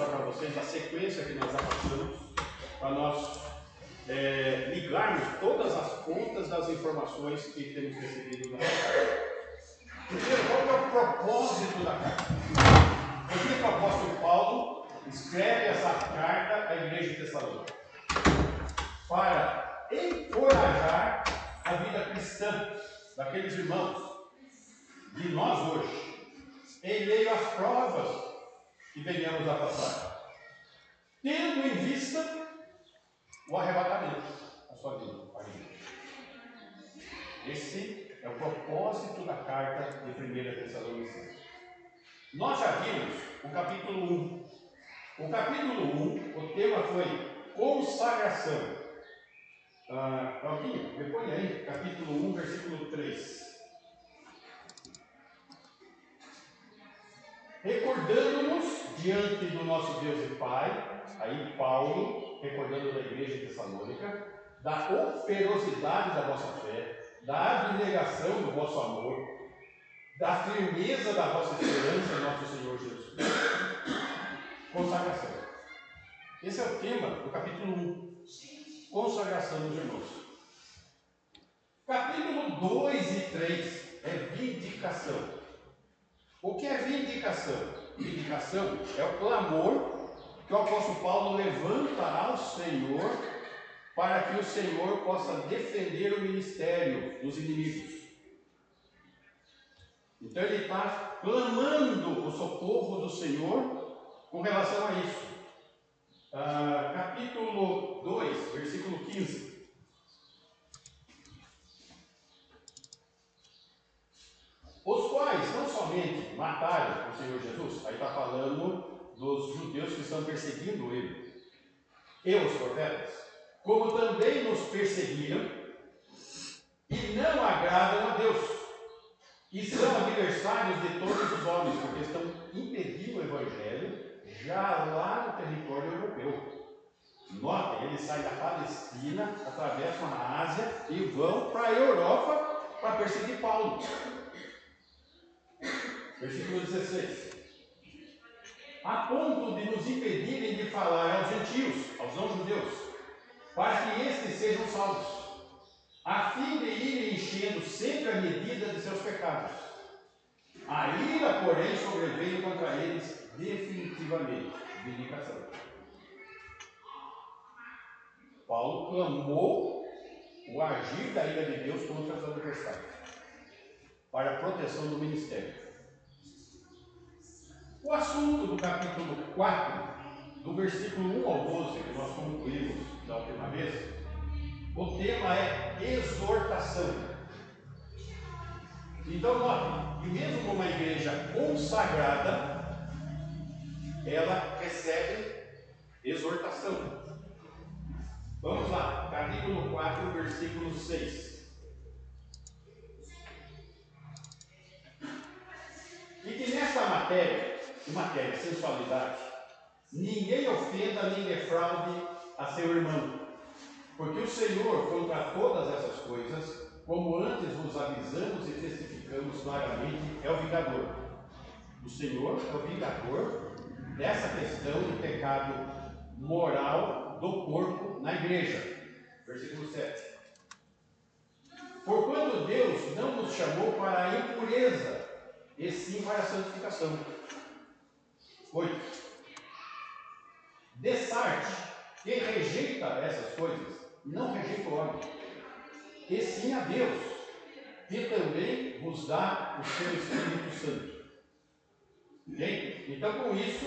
mostrar para vocês a sequência que nós já passamos, para nós ligarmos todas as pontas das informações que temos recebido na carta. Primeiro, qual é o propósito da carta? Por que o apóstolo Paulo escreve essa carta à igreja de Tessalônica? Para encorajar a vida cristã daqueles irmãos, de nós hoje, em meio às provas que venhamos a passar, tendo em vista o arrebatamento da sua vida. Esse é o propósito da carta de 1 Tessalonicenses. Nós já vimos o capítulo 1. O capítulo 1, o tema foi consagração. Claudinho, me põe aí, capítulo 1, versículo 3. Recordando-nos diante do nosso Deus e Pai, aí Paulo, recordando da igreja de Tessalônica, da operosidade da vossa fé, da abnegação do vosso amor, da firmeza da vossa esperança em nosso Senhor Jesus Cristo. Consagração. Esse é o tema do capítulo 1. Consagração dos irmãos. Capítulo 2 e 3 é vindicação. O que é vindicação? Vindicação é o clamor que o apóstolo Paulo levanta ao Senhor para que o Senhor possa defender o ministério dos inimigos. Então ele está clamando o socorro do Senhor com relação a isso. Capítulo 2, versículo 15. Os quais não somente mataram o Senhor Jesus, aí está falando dos judeus que estão perseguindo ele, e os profetas, como também nos perseguiram e não agradam a Deus, e são adversários de todos os homens, porque estão impedindo o Evangelho já lá no território europeu. Notem, eles saem da Palestina, atravessam a Ásia e vão para a Europa para perseguir Paulo. Versículo 16. A ponto de nos impedirem de falar aos gentios, aos não-judeus, para que estes sejam salvos, a fim de irem enchendo sempre a medida de seus pecados. A ira, porém, sobreveio contra eles definitivamente. Vindicação. Paulo clamou o agir da ira de Deus contra os adversários, para a proteção do ministério. O assunto do capítulo 4, do versículo 1 ao 12, que nós concluímos da última vez, o tema é exortação. Então, note que mesmo numa igreja consagrada, ela recebe exortação. Vamos lá, capítulo 4, versículo 6. E que nesta matéria, sensualidade, ninguém ofenda nem defraude a seu irmão, porque o Senhor, contra todas essas coisas, como antes vos avisamos e testificamos claramente, é o vingador. O Senhor é o vingador dessa questão do pecado moral do corpo na igreja. Versículo 7. Porquanto Deus não nos chamou para a impureza, e sim para a santificação. 8. Dessarte, quem rejeita essas coisas, não rejeita o homem, e sim a Deus, que também vos dá o seu Espírito Santo. Bem, então com isso,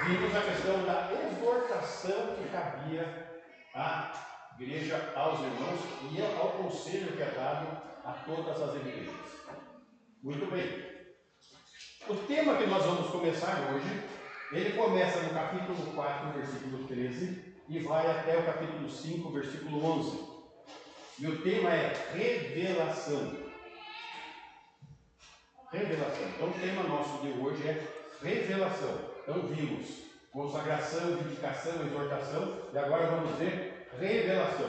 vimos a questão da exortação que cabia à igreja, aos irmãos e ao conselho que é dado a todas as igrejas. Muito bem. O tema que nós vamos começar hoje, ele começa no capítulo 4, versículo 13, e vai até o capítulo 5, versículo 11. E o tema é revelação. Revelação. Então o tema nosso de hoje é revelação. Então vimos consagração, vindicação, exortação, e agora vamos ver revelação.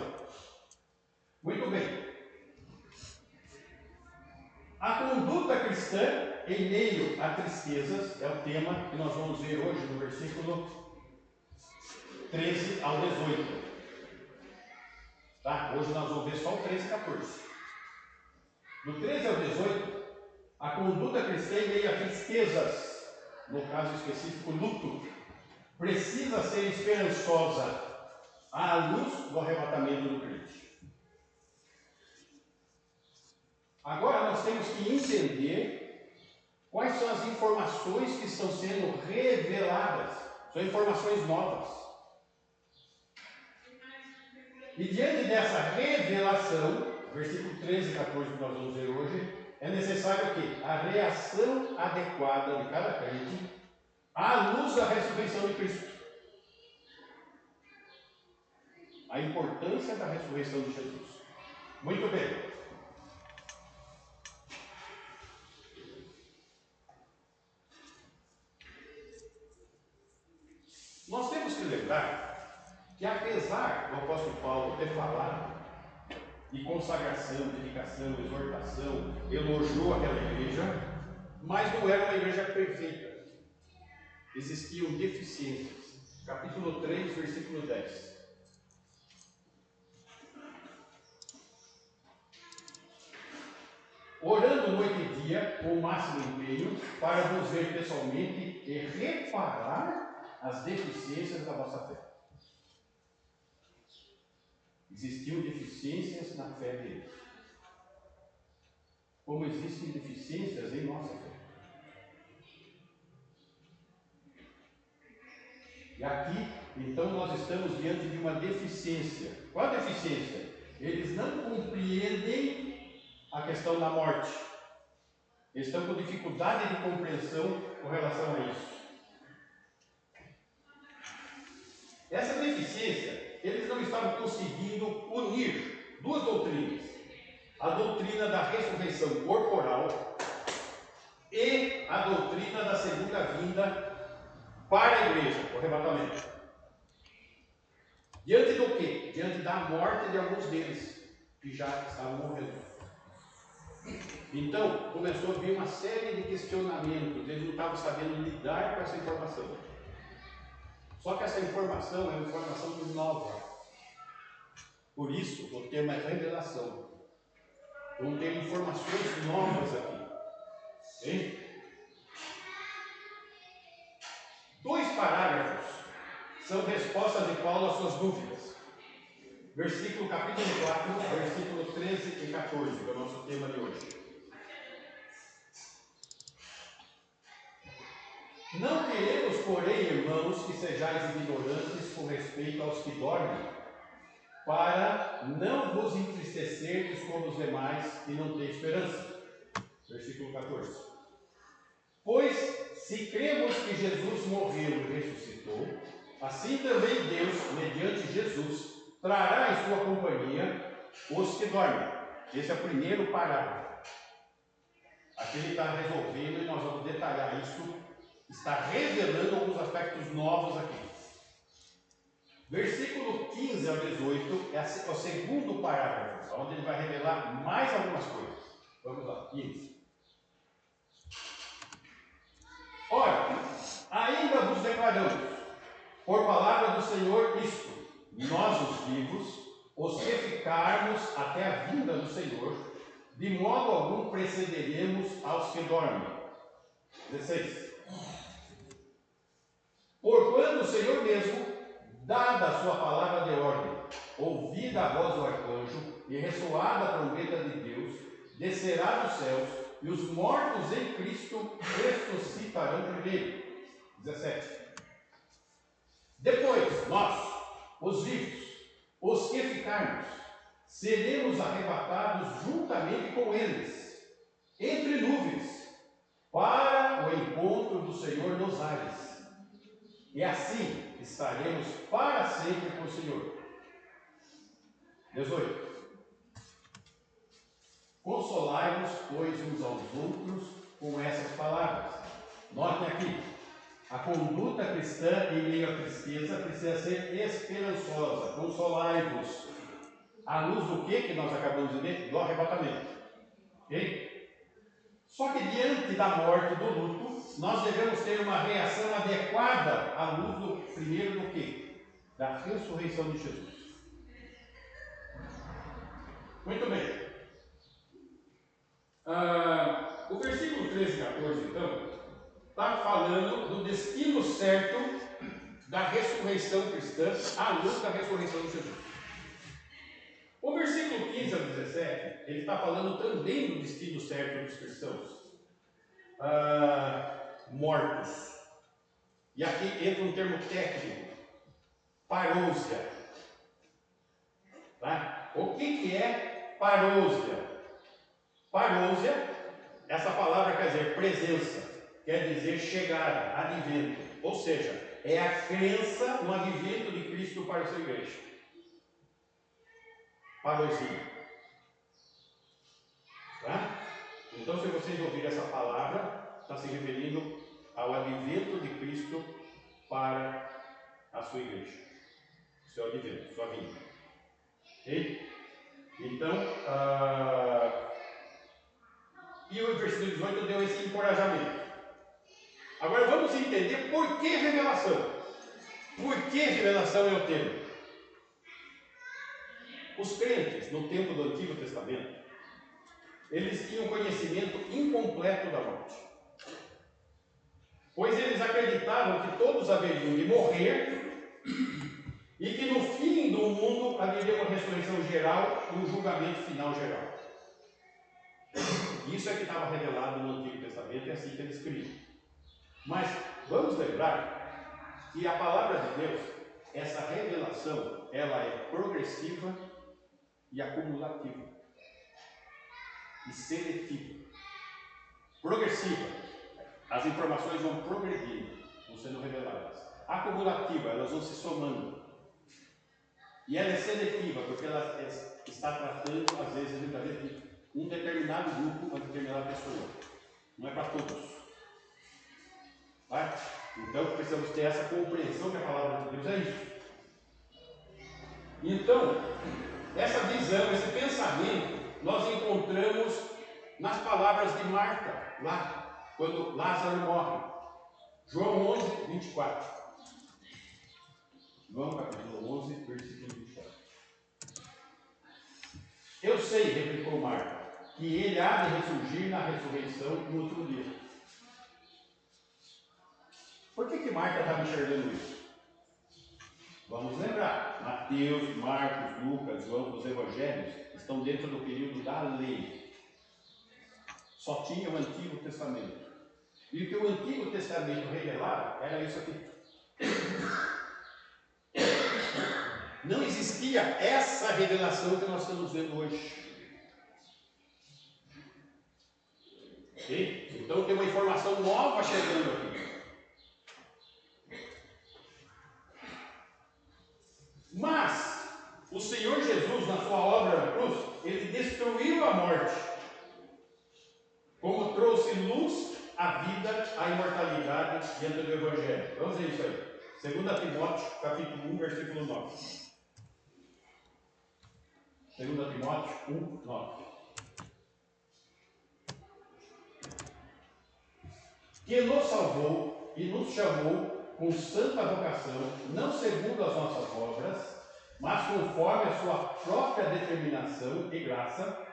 Muito bem. A conduta cristã em meio a tristezas, é o tema que nós vamos ver hoje no versículo 13 ao 18. Tá? Hoje nós vamos ver só o 13 e 14. Do 13 ao 18, a conduta cristã em meio a tristezas, no caso específico, luto, precisa ser esperançosa à luz do arrebatamento do crente. Agora nós temos que entender quais são as informações que estão sendo reveladas. São informações novas. E diante dessa revelação, versículo 13 e 14 que nós vamos ver hoje, é necessário o quê? A reação adequada de cada crente à luz da ressurreição de Cristo. A importância da ressurreição de Jesus. Muito bem. Nós temos que lembrar que, apesar do apóstolo Paulo ter falado de consagração, dedicação, exortação, elogiou aquela igreja, mas não era uma igreja perfeita. Existiam deficiências. Capítulo 3, versículo 10. Orando noite e dia, com o máximo empenho, para vos ver pessoalmente e reparar as deficiências da vossa fé. Existiam deficiências na fé deles, como existem deficiências em nossa fé. E aqui, então, nós estamos diante de uma deficiência. Qual a deficiência? Eles não compreendem a questão da morte. Eles estão com dificuldade de compreensão com relação a isso. Essa deficiência, eles não estavam conseguindo unir duas doutrinas. A doutrina da ressurreição corporal e a doutrina da segunda vinda para a igreja, o arrebatamento. Diante do quê? Diante da morte de alguns deles, que já estavam morrendo. Então, começou a vir uma série de questionamentos, eles não estavam sabendo lidar com essa informação. Só que essa informação é uma informação nova. Por isso, o tema é revelação. Então, tem informações novas aqui. Hein? 2 parágrafos são respostas de Paulo às suas dúvidas. Versículo capítulo 4, versículo 13 e 14, que é o nosso tema de hoje. Não queremos, porém, irmãos, que sejais ignorantes com respeito aos que dormem, para não vos entristecerdes como os demais que não têm esperança. Versículo 14. Pois, se cremos que Jesus morreu e ressuscitou, assim também Deus, mediante Jesus, trará em sua companhia os que dormem. Esse é o primeiro parágrafo. Aqui ele está resolvendo e nós vamos detalhar isso. Está revelando alguns aspectos novos aqui. Versículo 15 ao 18 é o segundo parágrafo, onde ele vai revelar mais algumas coisas. Vamos lá, 15. Ora, ainda vos declaramos, por palavra do Senhor, isto: nós, os vivos, os que ficarmos até a vinda do Senhor, de modo algum precederemos aos que dormem. 16. Porquanto o Senhor mesmo, dada a sua palavra de ordem, ouvida a voz do arcanjo e ressoada a trombeta de Deus, descerá dos céus, e os mortos em Cristo ressuscitarão primeiro. 17. Depois, nós, os vivos, os que ficarmos, seremos arrebatados juntamente com eles, entre nuvens, para o encontro do Senhor nos ares. E assim estaremos para sempre com o Senhor. 18. Consolai-vos, pois, uns aos outros com essas palavras. Notem aqui, a conduta cristã em meio à tristeza precisa ser esperançosa. Consolai-vos. À luz do que nós acabamos de ver? Do arrebatamento. Ok? Só que diante da morte, do luto, nós devemos ter uma reação adequada à luz do primeiro do quê? Da ressurreição de Jesus. Muito bem. O versículo 13 e 14, então, está falando do destino certo da ressurreição cristã à luz da ressurreição de Jesus. O versículo 15 ao 17, ele está falando também do destino certo dos cristãos mortos. E aqui entra um termo técnico, parousia. Tá? O que é parousia? Parousia, essa palavra quer dizer presença, quer dizer chegada, advento. Ou seja, é a crença no advento de Cristo para a sua igreja. Parousia. Tá? Então, se vocês ouvirem essa palavra, está se referindo ao advento de Cristo para a sua igreja. Seu advento, sua vinda. Ok? Então, e o versículo 18 deu esse encorajamento. Agora vamos entender por que revelação. Por que revelação é o termo? Os crentes no tempo do Antigo Testamento, eles tinham conhecimento incompleto da morte. Pois eles acreditavam que todos haveriam de morrer e que no fim do mundo haveria uma ressurreição geral e um julgamento final geral. Isso é que estava revelado no Antigo Testamento e é assim que eles criam. Mas vamos lembrar que a palavra de Deus, essa revelação, ela é progressiva e acumulativa e seletiva. Progressiva, as informações vão progredindo, vão sendo reveladas. Acumulativa, elas vão se somando. E ela é seletiva, porque ela está tratando, às vezes, de um determinado grupo, uma determinada pessoa. Não é para todos. Tá? Então, precisamos ter essa compreensão que a palavra de Deus é isso. Então, essa visão, esse pensamento, nós encontramos nas palavras de Marta, lá, quando Lázaro morre. João 11, 24. João capítulo 11, versículo 24. Eu sei, replicou Marta, que ele há de ressurgir na ressurreição no outro dia. Por que Marta estava enxergando isso? Vamos lembrar, Mateus, Marcos, Lucas, João, os evangelhos estão dentro do período da lei. Só tinha o Antigo Testamento. E o que o Antigo Testamento revelava era isso aqui. Não existia essa revelação que nós estamos vendo hoje. Okay? Então tem uma informação nova chegando aqui. Mas o Senhor Jesus, na sua obra na cruz, ele destruiu a morte, como trouxe luz, a vida, a imortalidade diante do Evangelho. Vamos ver isso aí. 2 Timóteo, capítulo 1, versículo 9. 2 Timóteo 1, 9. Que nos salvou e nos chamou com santa vocação, não segundo as nossas obras, mas conforme a sua própria determinação e graça,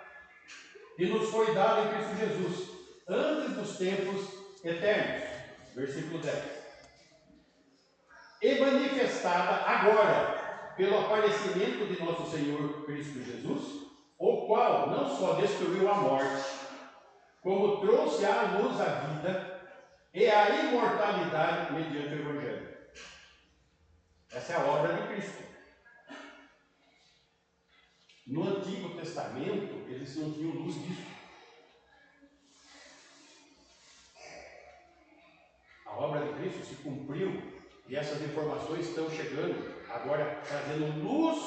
que nos foi dada em Cristo Jesus, antes dos tempos eternos. Versículo 10. E manifestada agora, pelo aparecimento de nosso Senhor Cristo Jesus, o qual não só destruiu a morte, como trouxe à luz a vida e a imortalidade mediante o Evangelho. Essa é a obra de Cristo. No Antigo Testamento, eles não tinham luz disso. A obra de Cristo se cumpriu e essas informações estão chegando, agora trazendo luz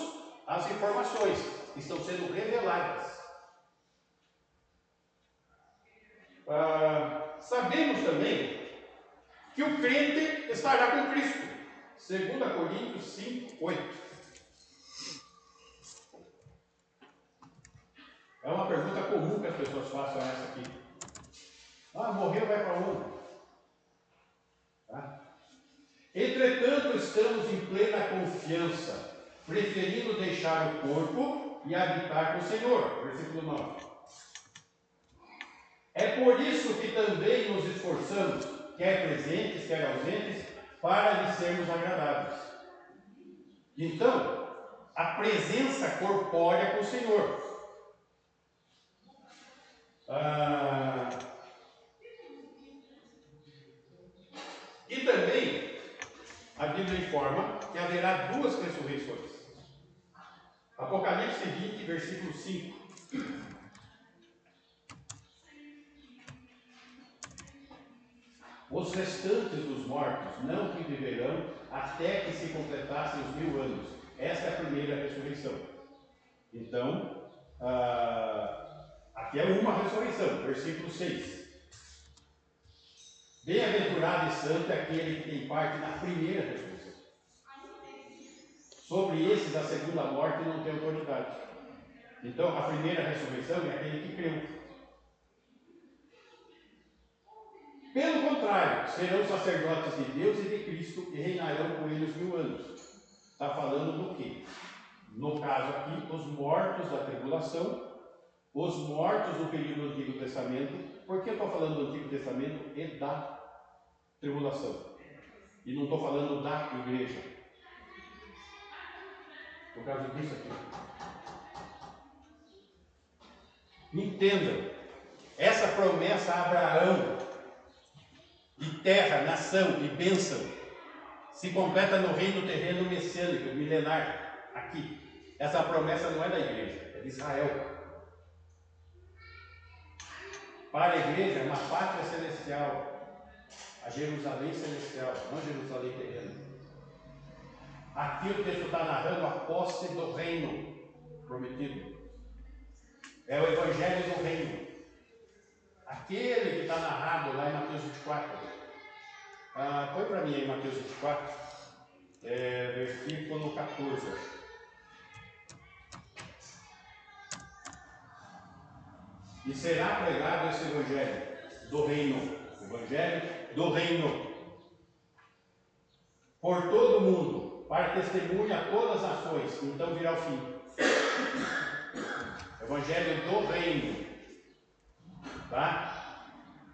às informações que estão sendo reveladas. Sabemos também que o crente estará com Cristo. 2 Coríntios 5, 8. É uma pergunta comum que as pessoas façam essa aqui. Ah, morreu, vai para onde? Tá? Entretanto, estamos em plena confiança, preferindo deixar o corpo e habitar com o Senhor. Versículo 9. É por isso que também nos esforçamos, quer presentes, quer ausentes, para lhe sermos agradáveis. Então, a presença corpórea com o Senhor. E também, a Bíblia informa que haverá duas ressurreições. Apocalipse 20, versículo 5. Os restantes dos mortos não viverão até que se completassem os 1000 anos. Esta é a primeira ressurreição. Então, aqui é uma ressurreição, versículo 6. Bem-aventurado e santo é aquele que tem parte na primeira ressurreição. Sobre esses, a segunda morte não tem autoridade. Então, a primeira ressurreição é aquele que creu. Pelo contrário, serão sacerdotes de Deus e de Cristo e reinarão com ele os 1000 anos. Está falando do quê? No caso aqui, os mortos da tribulação, os mortos no período do Antigo Testamento. Por que eu estou falando do Antigo Testamento e da tribulação? E não estou falando da igreja. Por causa disso aqui. Entendam, essa promessa a Abraão de terra, nação e bênção se completa no reino terreno messiânico, milenar, aqui. Essa promessa não é da igreja, é de Israel. Para a igreja é uma pátria celestial, a Jerusalém celestial, não Jerusalém terrena. Aqui o texto está narrando a posse do reino prometido. É o evangelho do reino. Aquele que está narrado lá em Mateus 24. Põe para mim aí Mateus 24, versículo 14. E será pregado esse evangelho do reino. Evangelho do reino. Por todo o mundo, para testemunha a todas as nações. Então virá o fim. Evangelho do reino. Tá?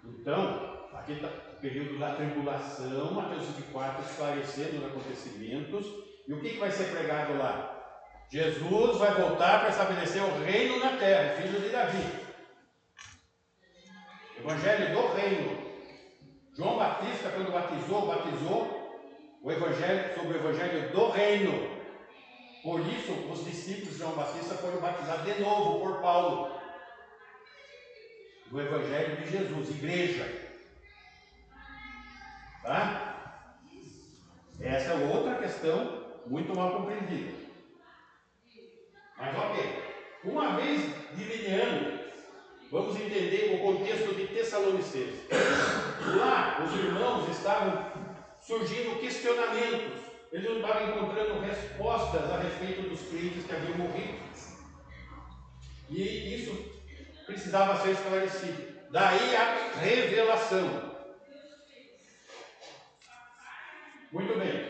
Então, aqui está o período da tribulação, Mateus 24, esclarecendo os acontecimentos. E o que vai ser pregado lá? Jesus vai voltar para estabelecer o reino na terra, o filho de Davi. Evangelho do reino. João Batista, quando batizou o evangelho sobre o evangelho do reino. Por isso, os discípulos de João Batista foram batizados de novo por Paulo. Do evangelho de Jesus, igreja. Tá? Essa é outra questão muito mal compreendida. Mas ok. Uma vez delineando, vamos entender o contexto de Tessalonicenses. Lá, os irmãos estavam surgindo questionamentos. Eles não estavam encontrando respostas a respeito dos crentes que haviam morrido. E isso precisava ser esclarecido. Daí a revelação. Muito bem.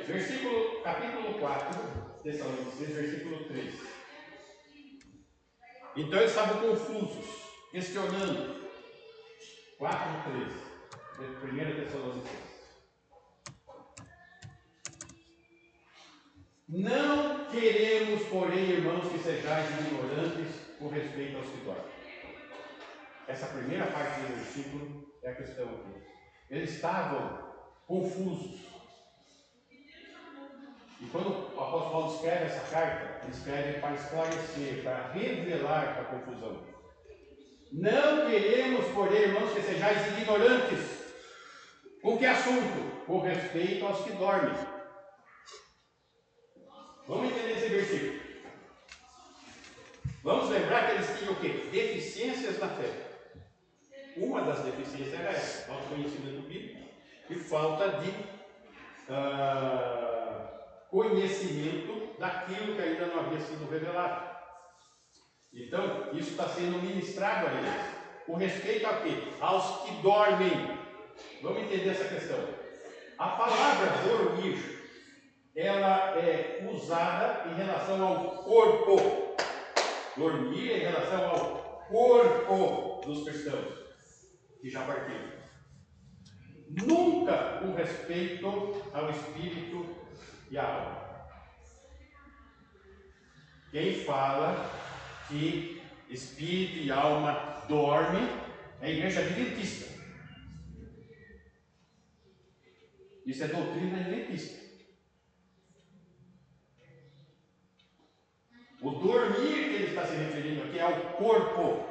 Capítulo 4, Tessalonicenses, versículo 3. Então eles estavam confusos, questionando. 4, 3. 1 Tessalonicenses. Não queremos, porém, irmãos, que sejais ignorantes com respeito aos que dormem. Essa primeira parte do versículo é a questão aqui. Eles estavam confusos. E quando o apóstolo Paulo escreve essa carta, ele escreve para esclarecer, para revelar a confusão. Não queremos, porém, irmãos, que sejais ignorantes. Com que assunto? Com respeito aos que dormem. Vamos entender esse versículo. Vamos lembrar que eles tinham o quê? Deficiências na fé. Uma das deficiências era essa, falta de conhecimento bíblico e falta de conhecimento daquilo que ainda não havia sido revelado. Então, isso está sendo ministrado a eles. o respeito a quê? Aos que dormem. Vamos entender essa questão. A palavra dormir, ela é usada em relação ao corpo. Dormir em relação ao corpo dos cristãos que já partiram. Nunca com respeito ao espírito e à alma. Quem fala que espírito e alma dormem é a igreja adventista. Isso é doutrina adventista. O dormir que ele está se referindo aqui é ao corpo.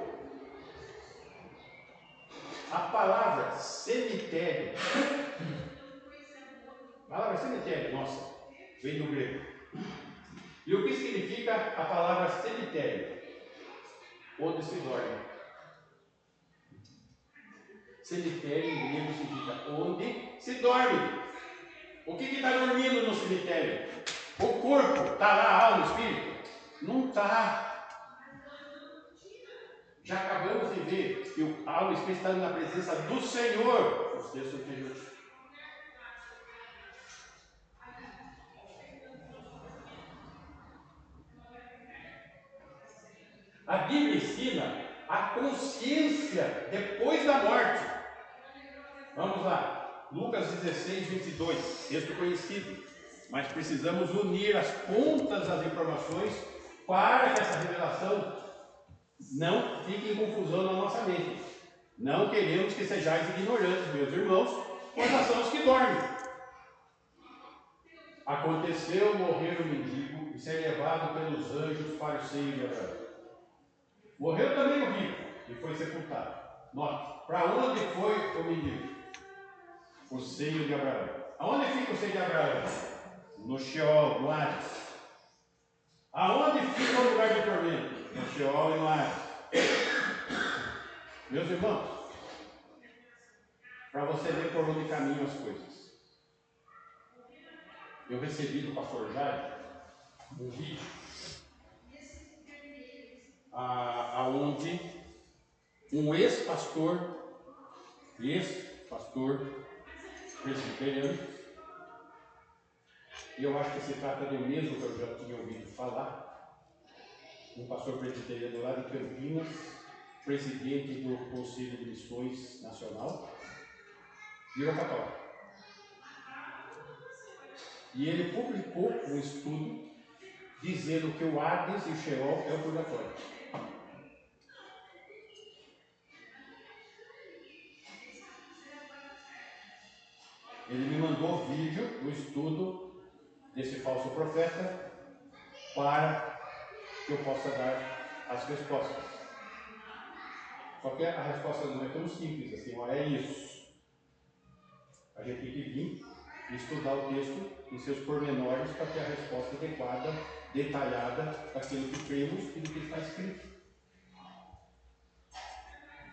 A palavra cemitério, nossa, vem do grego. E o que significa a palavra cemitério? Onde se dorme. Cemitério em grego significa onde se dorme. O que está dormindo no cemitério? O corpo. Está lá a alma, o espírito? Não está. Já acabamos de ver que a alma e o espírito estão na presença do Senhor. Os textos anteriores. A Bíblia ensina a consciência depois da morte. Vamos lá. Lucas 16, 22. Texto conhecido. Mas precisamos unir as pontas das informações para que essa revelação não fique em confusão na nossa mente. Não queremos que sejais ignorantes, meus irmãos, com relação aos que dormem. Aconteceu morrer o mendigo e ser levado pelos anjos para o seio de Abraão. Morreu também o rico e foi sepultado. Note, para onde foi o mendigo? O seio de Abraão. Aonde fica o seio de Abraão? No Sheol, no Hades. Aonde fica o lugar de tormento? No Sheol e no Hades. Meus irmãos, para você ver por onde caminham as coisas. Eu recebi do pastor Jair um vídeo aonde um ex-pastor presbiteriano, e eu acho que se trata do mesmo que eu já tinha ouvido falar, um pastor presbiteriano lá de Campinas, presidente do Conselho de Missões Nacional, virou católico. E ele publicou um estudo dizendo que o Hades e o Sheol é o purgatório. Ele me mandou o vídeo do estudo desse falso profeta para que eu possa dar as respostas. Só que a resposta não é tão simples assim, olha, é isso. A gente tem que vir e estudar o texto em seus pormenores para ter a resposta adequada, detalhada daquilo que cremos e do que está escrito.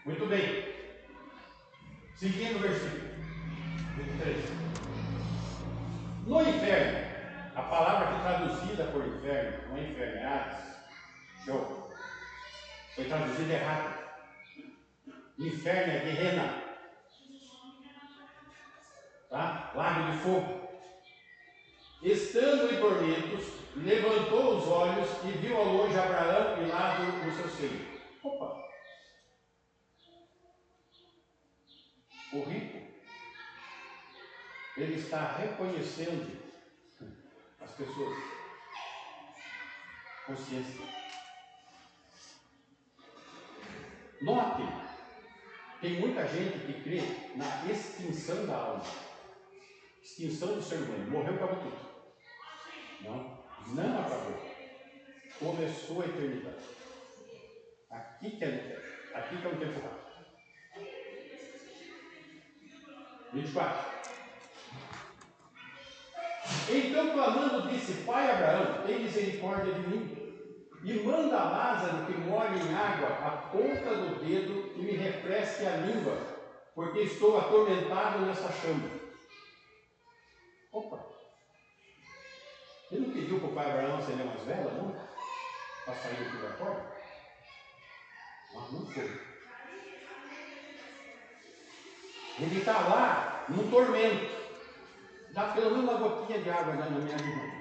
Muito bem. Seguindo o versículo 23. No inferno, a palavra que é traduzida por inferno, não é inferno, é Hades. Show. Foi traduzida errado. Inferno é Guerrena. Tá? Lago de fogo. Estando em tormentos, levantou os olhos e viu ao longe Abraão e Lázaro no seu seio. Opa! O rico, ele está reconhecendo as pessoas. Consciência. Note, tem muita gente que crê na extinção da alma. Extinção do ser humano. Morreu, acabou tudo. Não acabou. Começou a eternidade. Aqui que é um tempo rápido. 24. Então, clamando, disse: Pai Abraão, tem misericórdia de mim, e manda Lázaro que molhe em água a ponta do dedo e me refresque a língua, porque estou atormentado nessa chama. Opa! Ele não pediu para o pai Abraão acender umas velas, não? Para sair do purgatório? Mas não foi. Ele está lá num tormento. Dá pelo menos uma gotinha de água na minha vida.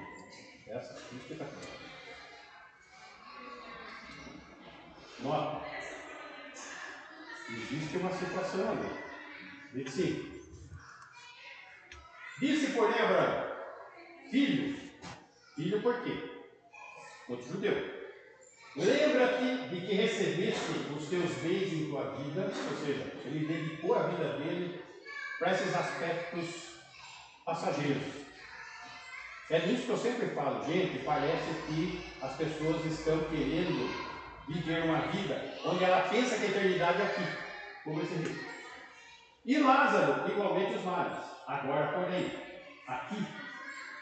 Essa é isso que está aqui. Nota. Existe uma situação ali. 25. Disse, porém, Abraão: filho, filho por quê? Outro judeu. Lembra-te de que recebeste os teus bens em tua vida, ou seja, ele dedicou a vida dele para esses aspectos passageiros. É disso que eu sempre falo, gente, parece que as pessoas estão querendo viver uma vida onde ela pensa que a eternidade é aqui, como esse rei. E Lázaro, igualmente os males. Agora, porém, aqui,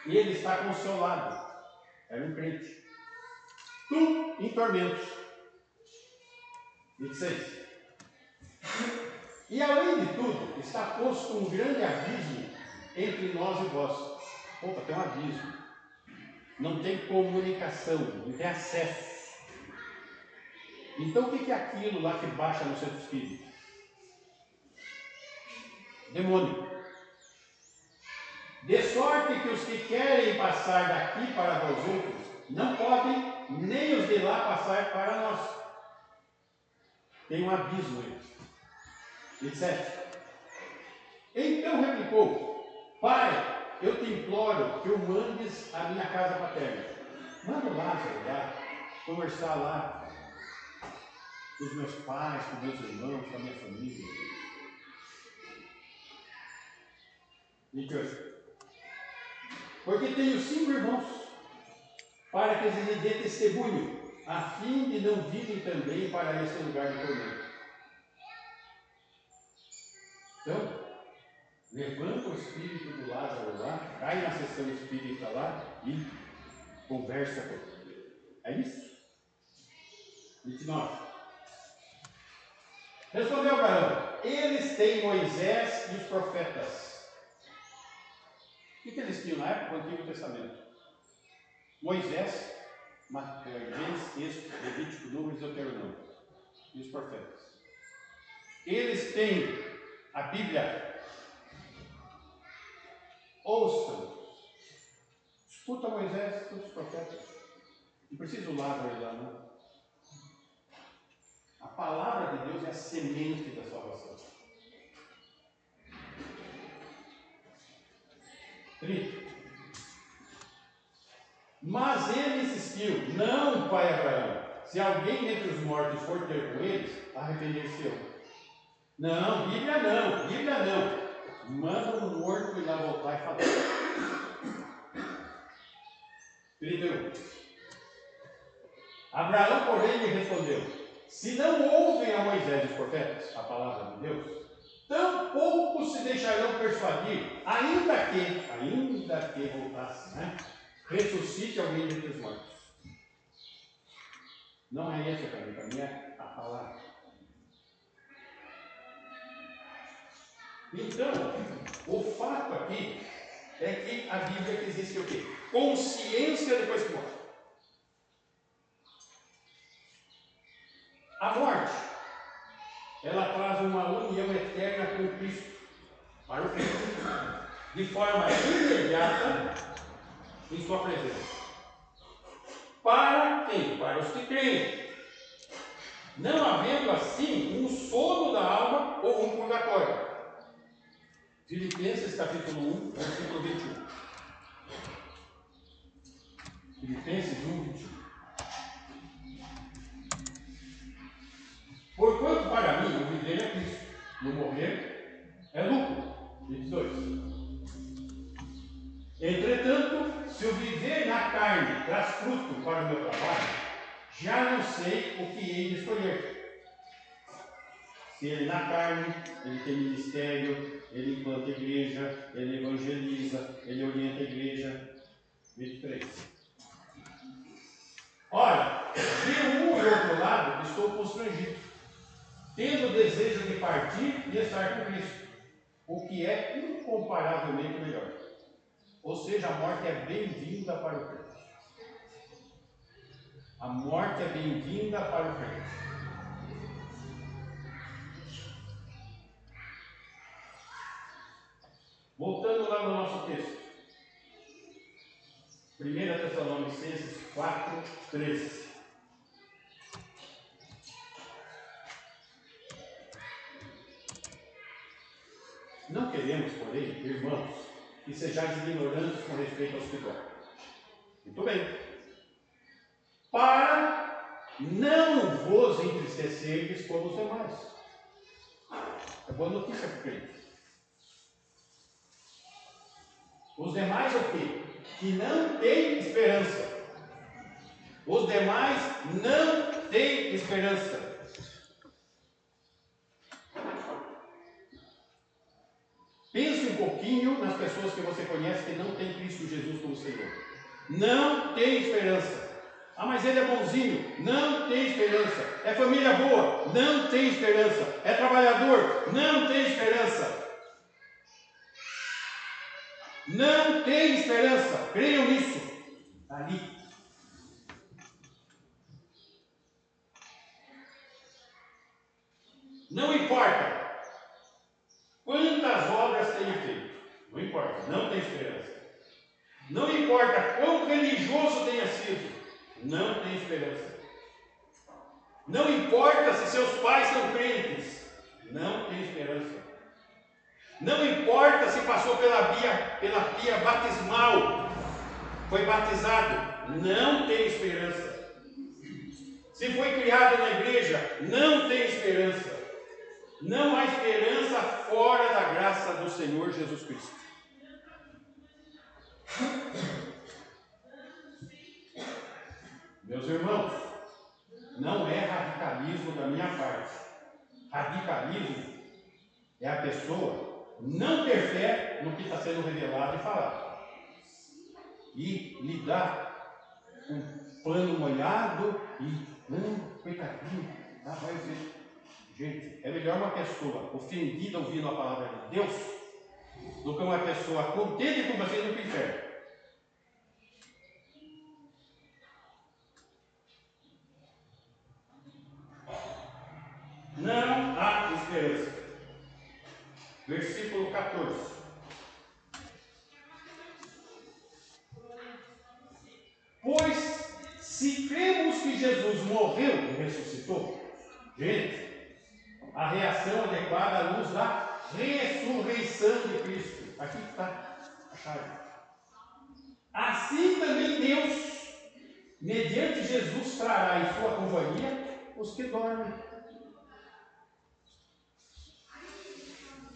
ele está com o seu lado. Era um crente. Tu em tormentos. 26. E além de tudo, está posto um grande abismo entre nós e vós. Opa, tem um abismo. Não tem comunicação, não tem acesso. Então o que é aquilo lá que baixa no seu espírito? Demônio. De sorte que os que querem passar daqui para vós outros não podem, nem os de lá passar para nós. Tem um abismo aí. 27. Então replicou: Pai, eu te imploro que o mandes à minha casa paterna. Manda o Lázaro lá, conversar lá com os meus pais, com meus irmãos, com a minha família. 28. Porque tenho 5 irmãos, para que eles lhe dê testemunho, a fim de não virem também para esse lugar de tormento. Então, levanta o espírito do Lázaro lá, cai na sessão espírita lá e conversa com ele. É isso? 29. Respondeu Abraão: eles têm Moisés e os profetas. O que eles tinham na época do Antigo Testamento? Moisés, Gênesis, Êxodo, Levítico, Números e Deuteronômio. E os profetas. Eles têm a Bíblia. Ouçam. Escuta Moisés, escuta os profetas. Não precisa o Lázaro lá, não. A palavra de Deus é a semente da salvação. 30. Mas ele insistiu: não, pai Abraão, se alguém dentre os mortos for ter com eles, arrepender-se-ão. Não, Bíblia não, Bíblia não. Manda um morto ir lá voltar e falar. 31. Abraão, porém, lhe respondeu: se não ouvem a Moisés e os profetas, a palavra de Deus, tampouco se deixarão persuadir, ainda que voltasse, né? Ressuscite alguém dentre os mortos. Não é esse o caminho é a palavra. Então, o fato aqui é que a Bíblia existe o quê? Consciência depois que morre. A morte, ela traz uma união eterna com Cristo para o crente, de forma imediata em sua presença. Para quem? Para os que creem. Não havendo assim um sono da alma ou um purgatório. Filipenses capítulo 1, versículo 21. Filipenses 1, 21. Porquanto para mim o viver é Cristo, e o morrer é lucro. 22. Entretanto, se o viver na carne traz fruto para o meu trabalho, já não sei o que hei de escolher. Se ele na carne, ele tem ministério, ele implanta a igreja, ele evangeliza, ele orienta a igreja. 23. Ora, de um e outro lado estou constrangido, tendo o desejo de partir e estar com Cristo, o que é incomparavelmente melhor. Ou seja, a morte é bem-vinda para o crente. A morte é bem-vinda para o crente. Voltando lá no nosso texto. 1 Tessalonicenses 4, 13. Não queremos, porém, irmãos, que sejais ignorantes com respeito aos que dormem. Muito bem. Para não vos entristecerdes como os demais. É boa notícia para o crente. Os demais o quê? Que não têm esperança. Os demais não têm esperança. Pense um pouquinho nas pessoas que você conhece que não têm Cristo Jesus como Senhor. Não tem esperança. Ah, mas ele é bonzinho. Não tem esperança. É família boa. Não tem esperança. É trabalhador. Não tem esperança. Não tem esperança. Creiam nisso. Ali. Não importa quantas obras tenha feito. Não importa. Não tem esperança. Não importa quão religioso tenha sido. Não tem esperança. Não importa se seus pais são crentes. Não tem esperança. Não importa se passou pela pia batismal, foi batizado, não tem esperança. Se foi criado na igreja, não tem esperança. Não há esperança fora da graça do Senhor Jesus Cristo. Meus irmãos, não é radicalismo da minha parte. Radicalismo é a pessoa não ter fé no que está sendo revelado e falado. E lidar com pano molhado e, coitadinho, vai ver. Gente, é melhor uma pessoa ofendida ouvindo a palavra de Deus do que uma pessoa contente com você no inferno. Não há esperança. Versículo 14. Pois, se cremos que Jesus morreu e ressuscitou, gente, a reação adequada à luz da ressurreição de Cristo. Aqui está a chave. Assim também Deus, mediante Jesus, trará em sua companhia os que dormem.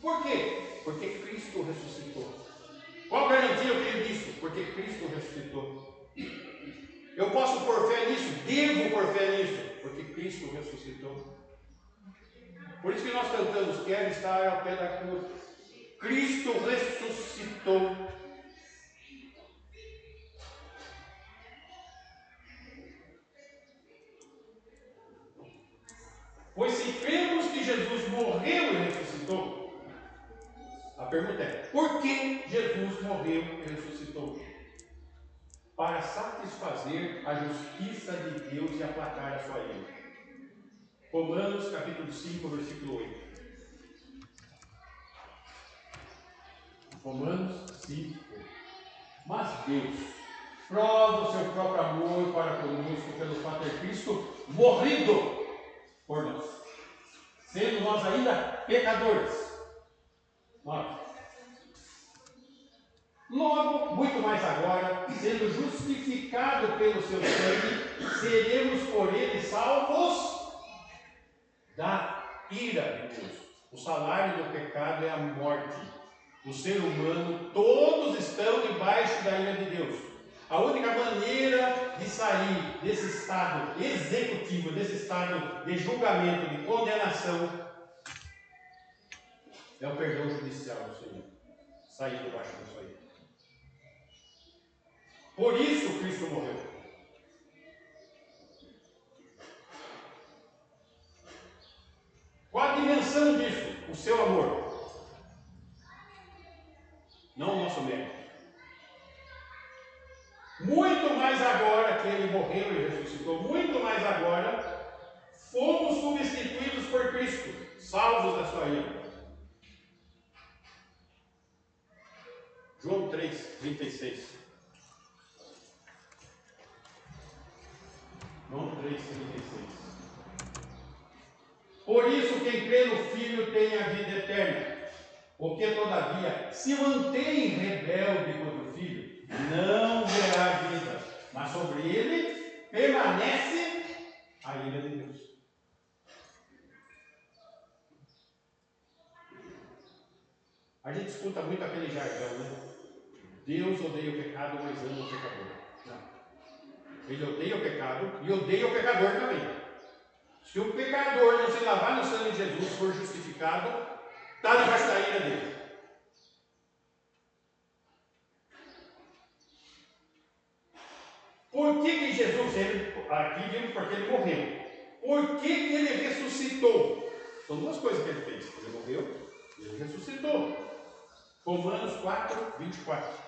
Por quê? Porque Cristo ressuscitou. Qual garantia eu tenho disso? Porque Cristo ressuscitou. Eu posso pôr fé nisso? Devo pôr fé nisso? Porque Cristo ressuscitou. Por isso que nós cantamos, quero estar ao pé da cruz. Cristo ressuscitou. Pois se cremos que Jesus morreu e ressuscitou, a pergunta é, por que Jesus morreu e ressuscitou? Para satisfazer a justiça de Deus e aplacar a sua ira. Romanos capítulo 5, versículo 8. Romanos 5, 8. Mas Deus prova o seu próprio amor para conosco pelo fato de Cristo morrido por nós, sendo nós ainda pecadores. Logo, muito mais agora, sendo justificado pelo seu sangue, seremos por ele salvos da ira de Deus. O salário do pecado é a morte. O ser humano, todos estão debaixo da ira de Deus. A única maneira de sair desse estado executivo, desse estado de julgamento, de condenação, é o perdão judicial do Senhor. Sair debaixo disso aí. Por isso Cristo morreu. Qual a dimensão disso? O seu amor. Não o nosso mérito. Muito mais agora que ele morreu e ressuscitou, muito mais agora, fomos substituídos por Cristo, salvos da sua ira. 3:36. João 3:36. Por isso, quem crê no Filho tem a vida eterna. Porque, todavia, se mantém rebelde contra o Filho, não verá a vida, mas sobre ele permanece a ira de Deus. A gente escuta muito aquele jargão, né? Deus odeia o pecado, mas ama o pecador. Não. Ele odeia o pecado e odeia o pecador também. Se o pecador não se lavar no sangue de Jesus, for justificado, está debaixo da ira dele. Por que Jesus, aqui vimos porque ele morreu. Por que ele ressuscitou? São duas coisas que ele fez. Ele morreu e ele ressuscitou. Romanos 4:24.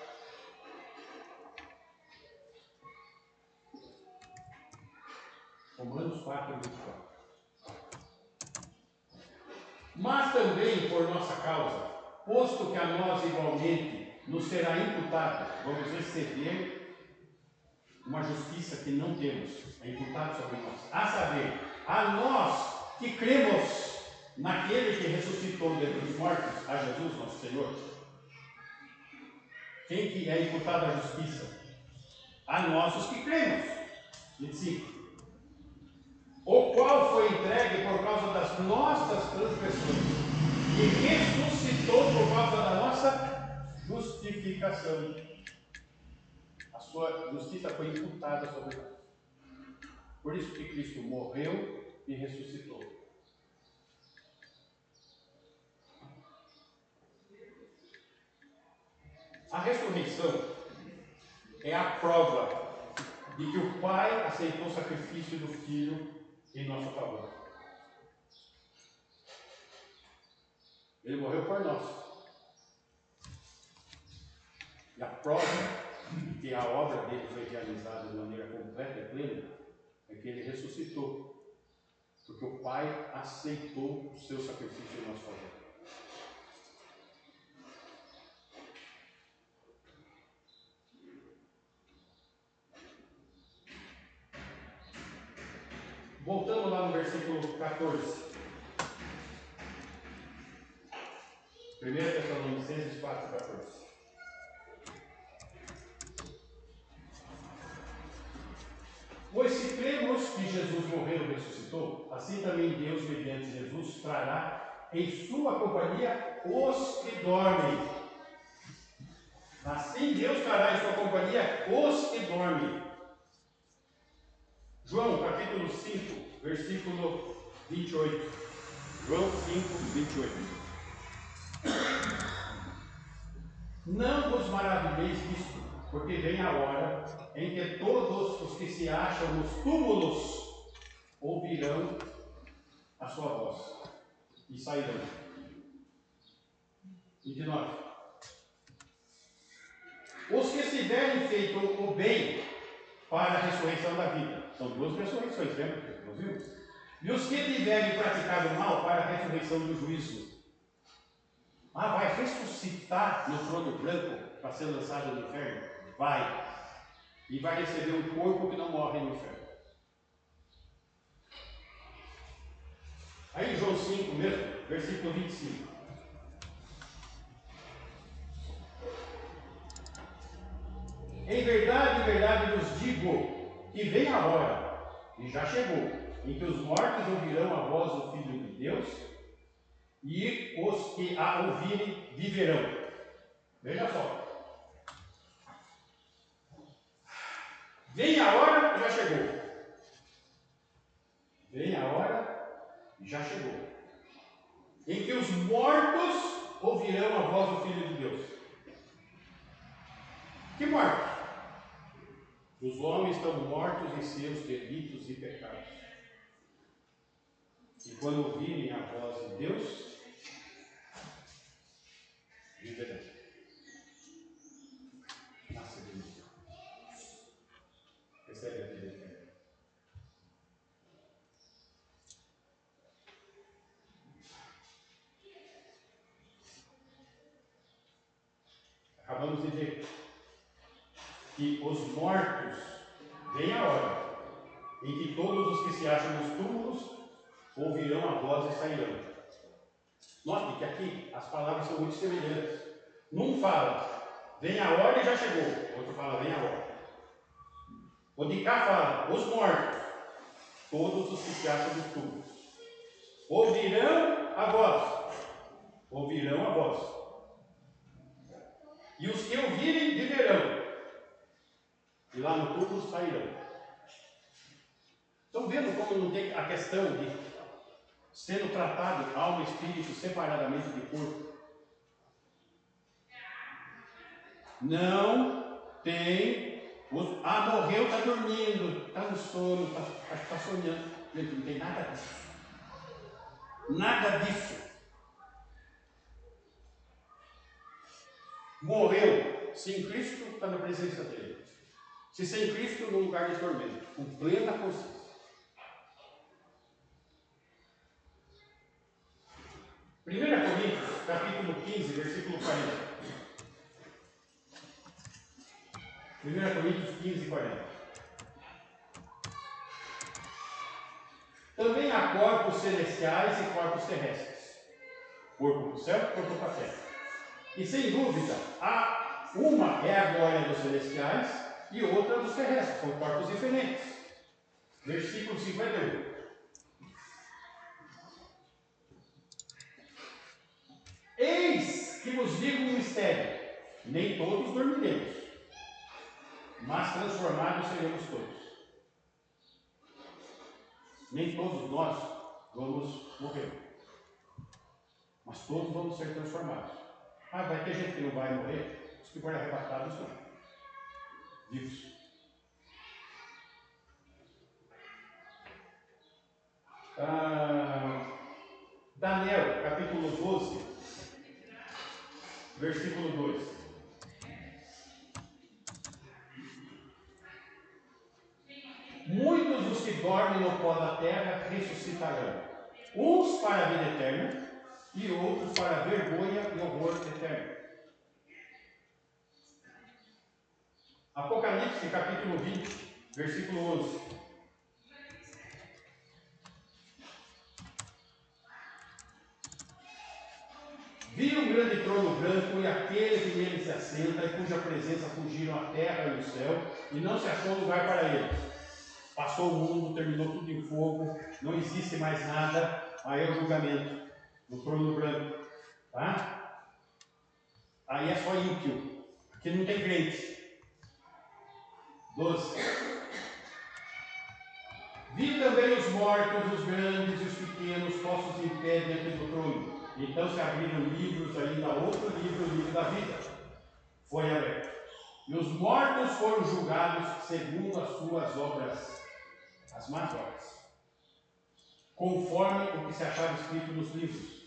Romanos 4:24. Mas também por nossa causa, posto que a nós igualmente nos será imputado, vamos receber uma justiça que não temos, é imputado sobre nós. A saber, a nós que cremos naquele que ressuscitou dentre os mortos, a Jesus nosso Senhor. Quem que é imputado a justiça? A nós os que cremos. 25. O qual foi entregue por causa das nossas transgressões e ressuscitou por causa da nossa justificação. A sua justiça foi imputada sobre nós. Por isso que Cristo morreu e ressuscitou. A ressurreição é a prova de que o Pai aceitou o sacrifício do Filho em nosso favor. Ele morreu por nós. E a prova de que a obra dele foi realizada de maneira completa e plena é que ele ressuscitou. Porque o Pai aceitou o seu sacrifício em nosso favor. Voltando lá no versículo 14. 1 Tessalonicenses 4:14. Pois se cremos que Jesus morreu e ressuscitou, assim também Deus, mediante Jesus, trará em sua companhia os que dormem. Assim Deus trará em sua companhia os que dormem. João capítulo 5, versículo 28. João 5, 28. Não vos maravilheis disto, porque vem a hora em que todos os que se acham nos túmulos ouvirão a sua voz e sairão. 29. Os que se tiverem feito o bem para a ressurreição da vida. São duas ressurreições, lembra que nós vimos? E os que tiverem praticado o mal para a ressurreição do juízo. Vai ressuscitar no trono branco para ser lançado no inferno? Vai. E vai receber um corpo que não morre no inferno. Aí João 5 mesmo, versículo 25. Em verdade vos digo que vem a hora, e já chegou, em que os mortos ouvirão a voz do Filho de Deus, e os que a ouvirem viverão. Veja só. Vem a hora, já chegou. Vem a hora, já chegou. Em que os mortos ouvirão a voz do Filho de Deus. Que mortos? Os homens estão mortos em seus delitos e pecados. E quando ouvirem a voz de Deus, viverão. Nasce de novo. Recebe a vida eterna. acabamos de ver que os mortos, vem a hora em que todos os que se acham nos túmulos ouvirão a voz e sairão. Note que aqui as palavras são muito semelhantes. Um fala, vem a hora e já chegou. Outro fala, vem a hora. O de cá fala, os mortos, todos os que se acham nos túmulos, ouvirão a voz. Ouvirão a voz. E os que ouvirem, viverão. E lá no túmulo sairão. Estão vendo como não tem a questão de sendo tratado alma e espírito separadamente de corpo? Não tem. Morreu, está dormindo, está no sono, está sonhando. Gente, não tem nada disso. Nada disso. Morreu, sem Cristo, está na presença dele. Se sem Cristo, no lugar de tormento, com plena consciência. 1 Coríntios, capítulo 15, versículo 40. 1 Coríntios 15, 40. Também há corpos celestiais e corpos terrestres. Corpo do céu, corpo da terra. E sem dúvida, uma é a glória dos celestiais e outra dos terrestres. São corpos diferentes. Versículo 51. Eis que vos digo um mistério: nem todos dormiremos, mas transformados seremos todos. Nem todos nós vamos morrer, mas todos vamos ser transformados. Vai ter gente que não vai morrer? Os que forem arrebatados não. Vivos. Daniel, capítulo 12, versículo 2. Muitos dos que dormem no pó da terra ressuscitarão, uns para a vida eterna e outros para a vergonha e horror eterno. Apocalipse, capítulo 20, versículo 11. Vi um grande trono branco e aquele que nele se assenta, e cuja presença fugiram a terra e o céu, e não se achou lugar para eles. Passou o mundo, terminou tudo em fogo, não existe mais nada, aí é o julgamento, no trono branco. Tá? Aí é só ímpio, aqui não tem crente. 12. Vi também os mortos, os grandes e os pequenos, postos em pé dentro do trono. Então se abriram livros, ainda outro livro, o livro da vida. Foi aberto. E os mortos foram julgados segundo as suas obras, as más obras, conforme o que se achava escrito nos livros.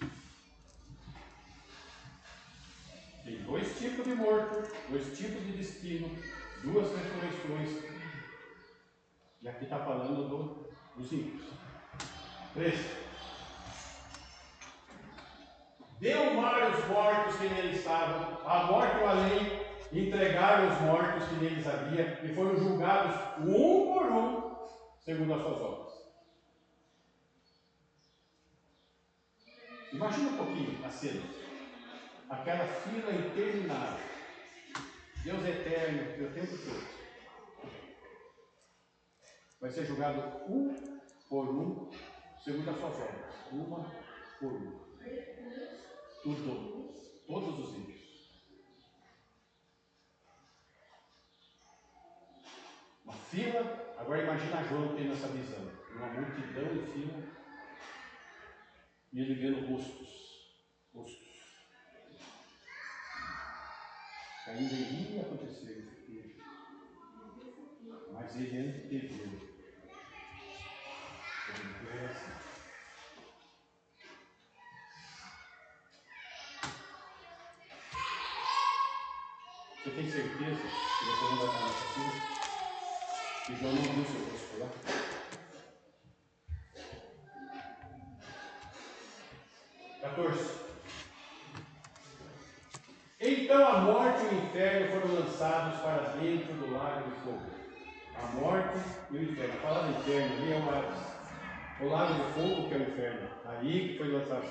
Tem dois tipos de morto, dois tipos de destino, duas ressurreições. E aqui está falando dos ímpios. 13. Deu o mar os mortos que nele estavam, a morte e o além entregaram os mortos que neles havia, e foram julgados um por um, segundo as suas obras. Imagina um pouquinho a cena. Aquela fila interminável. Deus eterno, o tempo todo. Vai ser julgado um por um, segundo as suas obras. Uma por uma. Tudo. Todos os ímpios. Uma fila. Agora imagina João tendo essa visão. Uma multidão em fila. E ele vendo rostos. Rostos. Ainda iria acontecer no futuro. Mas ele anteveu. Você tem certeza que você não vai estar nessa fila? Que João não viu seu rosto lá? Então a morte e o inferno foram lançados para dentro do lago de fogo. A morte e o inferno. A palavra inferno ali é o lago de fogo, que é o inferno. Aí que foi lançado.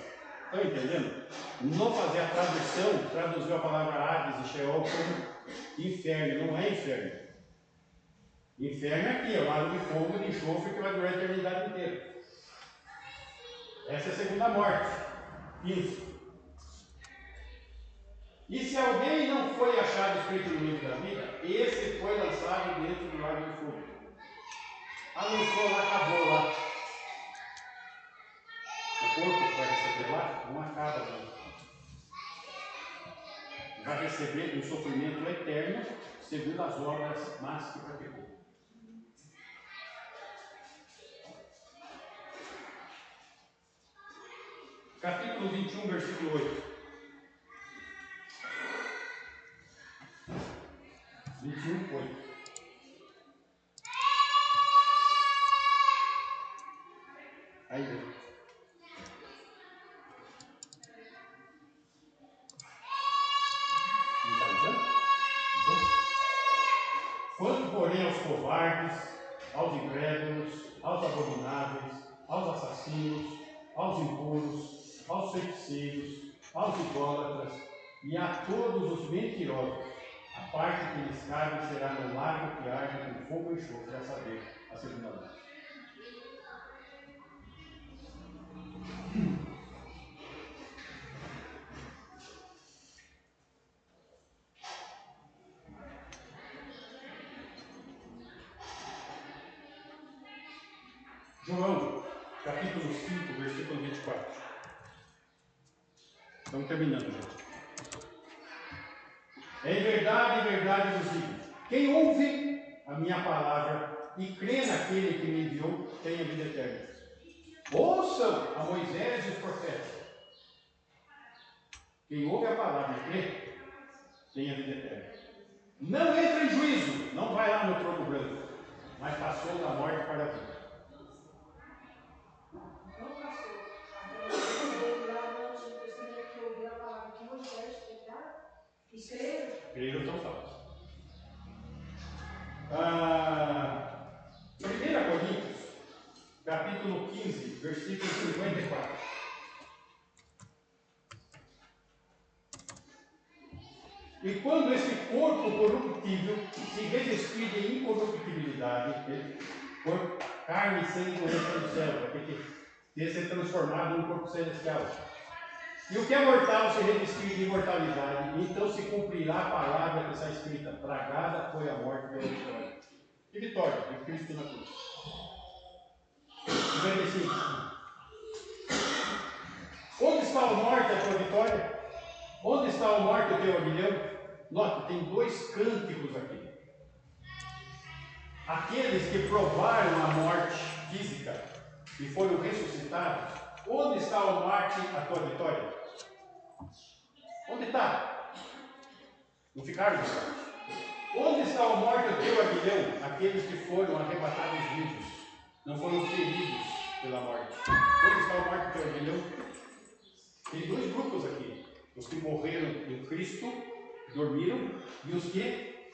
Estão entendendo? Não fazer a tradução, traduziu a palavra Hades e Sheol como inferno. Não é inferno. Inferno é aqui, é o lago de fogo, de enxofre, que vai durar a eternidade inteira. Essa é a segunda morte. Isso. E se alguém não foi achado escrito no livro da vida, esse foi lançado dentro do lago de fogo. Lançou lá, acabou lá. O corpo vai receber lá, não acaba lá. Vai receber um sofrimento eterno, segundo as obras más que praticou. Capítulo 21, versículo 8. 21, 8. Aí vem. Quanto, porém, aos covardes, aos incrédulos, aos abomináveis, aos assassinos, aos impuros, aos feiticeiros, aos idólatras e a todos os mentirosos, a parte que lhes cabe será no lago que arde com fogo e enxofre, a saber, a segunda morte. João, capítulo 5, versículo 24. Estamos terminando, gente. Em verdade vos digo, quem ouve a minha palavra e crê naquele que me enviou, tem a vida eterna. Ouçam a Moisés e os profetas. Quem ouve a palavra e crê, tem a vida eterna. Não entra em juízo, não vai lá no trono branco, mas passou da morte para a vida. Não passou. Aquele lá no Antigo Testamento que ouviu a palavra que Moisés pregaram, escreveram. Creio tão salvos. 1 Coríntios, capítulo 15, versículo 54. E quando esse corpo corruptível se revestir de incorruptibilidade, corpo, carne sem doença do céu, vai ter que ser transformado em um corpo celestial. E o que é mortal se revestir de imortalidade, então se cumprirá a palavra que está escrita: tragada foi a morte pela vitória. Que vitória? De Cristo na cruz. 55. Onde está a morte, a tua vitória? Onde está a morte, o teu aguilhão? Note, tem dois cânticos aqui. Aqueles que provaram a morte física e foram ressuscitados, onde está a morte, a tua vitória? Onde está? Não ficaram mortos. Onde está a morte, o teu aguilhão? Aqueles que foram arrebatados vivos, não foram feridos pela morte. Onde está a morte, o teu aguilhão? Tem dois grupos aqui: os que morreram em Cristo, dormiram, e os que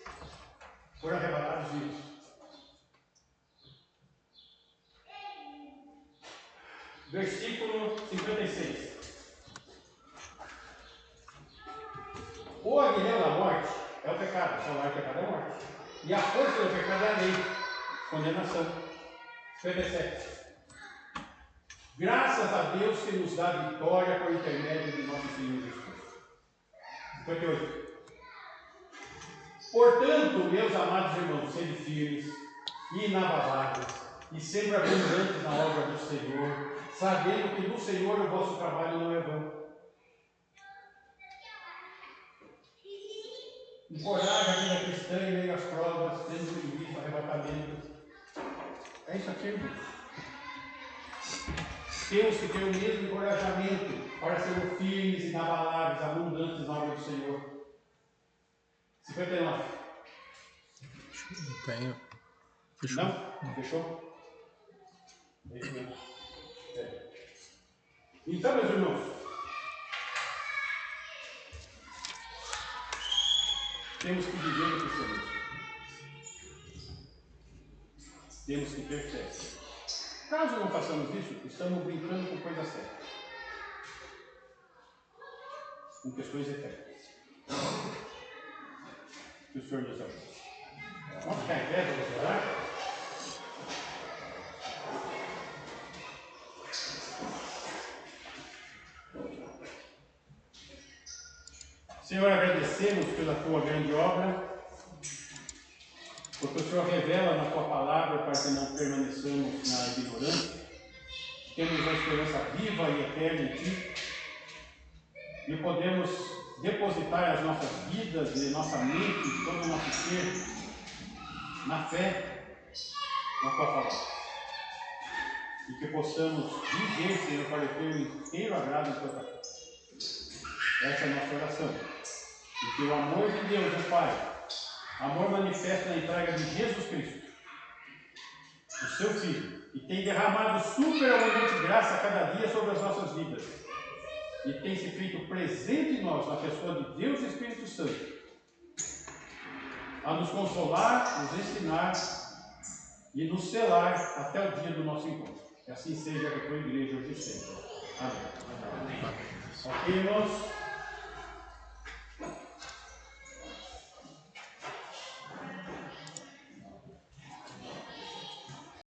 foram arrebatados vivos. Versículo 56. O aguilhão da morte é o pecado, o salário do pecado é a morte. E a força do pecado é a lei, condenação. 57. Graças a Deus que nos dá vitória por intermédio de nosso Senhor Jesus. 58. Portanto, meus amados irmãos, sede firmes e inabaláveis, e sempre abundantes na obra do Senhor, sabendo que no Senhor o vosso trabalho não é vão. Encoraja a vida cristã em meio às provas, tendo juízo, arrebatamento. É isso aqui, irmãos. Temos que ter o mesmo encorajamento para sermos firmes, inabaláveis, abundantes na obra do Senhor. 59. Não tenho. Fechou. Não? Fechou? É isso mesmo. É. Então, meus irmãos, temos que viver no cristianismo. Temos que ter fé. Caso não façamos isso, estamos brincando com coisa séria. Com questões eternas. Que o Senhor nos ajude. Vamos ficar em pé, vamos orar? Senhor, agradecemos pela tua grande obra, porque o Senhor revela na tua palavra para que não permaneçamos na ignorância, temos a esperança viva e eterna em ti, e podemos depositar as nossas vidas e nossa mente e todo o nosso ser na fé na tua palavra. E que possamos viver, Senhor, para o teu inteiro agrado em tua palavra. Essa é a nossa oração. E que o amor de Deus, o Pai, amor manifesto na entrega de Jesus Cristo, o seu Filho, que tem derramado superabundante graça a cada dia sobre as nossas vidas, e tem se feito presente em nós, na pessoa de Deus e Espírito Santo, a nos consolar, nos ensinar e nos selar até o dia do nosso encontro. Que assim seja a tua igreja hoje e sempre. Amém. Ok, irmãos?